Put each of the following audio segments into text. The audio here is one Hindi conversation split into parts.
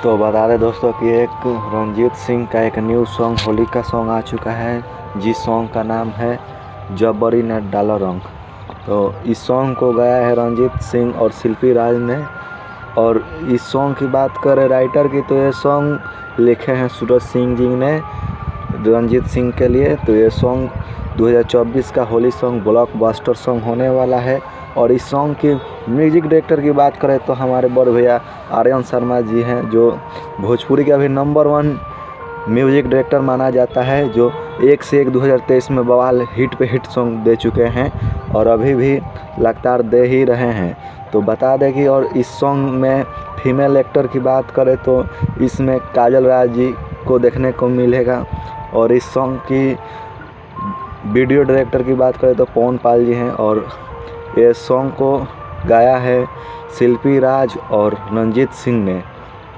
तो बता दें दोस्तों कि एक रंजीत सिंह का एक न्यू सॉन्ग होली का सॉन्ग आ चुका है, जिस सॉन्ग का नाम है जब बरी ने डाला रंग। तो इस सॉन्ग को गाया है रंजीत सिंह और शिल्पी राज ने। और इस सॉन्ग की बात करें राइटर की, तो ये सॉन्ग लिखे हैं सूरज सिंह जी ने रंजीत सिंह के लिए। तो ये सॉन्ग 2024 का होली सॉन्ग ब्लॉकबस्टर सॉन्ग होने वाला है। और इस सॉन्ग की म्यूजिक डायरेक्टर की बात करें तो हमारे बड़े भैया आर्यन शर्मा जी हैं, जो भोजपुरी का भी नंबर 1 म्यूजिक डायरेक्टर माना जाता है, जो एक से एक 2023 में बवाल हिट पे हिट सॉन्ग दे चुके हैं और अभी भी लगातार दे ही रहे हैं। तो बता दें कि और इस सॉन्ग में फीमेल एक्टर की बात करें तो इसमें काजल राज जी को देखने को मिलेगा। और इस सॉन्ग की वीडियो डायरेक्टर की बात करें तो पवन पाल जी हैं। और ये सॉन्ग को गाया है शिल्पी राज और रंजीत सिंह ने।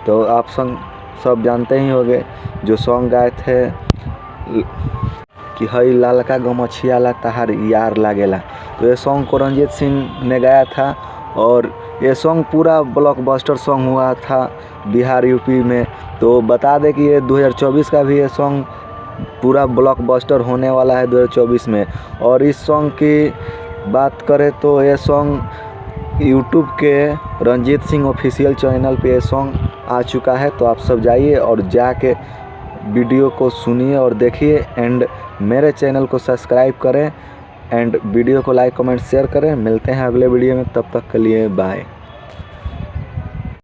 तो आप सब जानते ही होंगे जो सॉन्ग गाए थे कि हई लालका गमछियाला तहार यार लागेला। तो ये सॉन्ग को रंजीत सिंह ने गाया था और ये सॉन्ग पूरा ब्लॉकबस्टर सॉन्ग हुआ था बिहार यूपी में। तो बता दें कि ये 2024 का भी ये सॉन्ग पूरा ब्लॉकबस्टर होने वाला है 2024 में। और इस सॉन्ग की बात करें तो ये सॉन्ग यूट्यूब के रंजीत सिंह ऑफिशियल चैनल पे ये सॉन्ग आ चुका है। तो आप सब जाइए और जाके वीडियो को सुनिए और देखिए एंड मेरे चैनल को सब्सक्राइब करें एंड वीडियो को लाइक कमेंट शेयर करें। मिलते हैं अगले वीडियो में, तब तक के लिए बाय।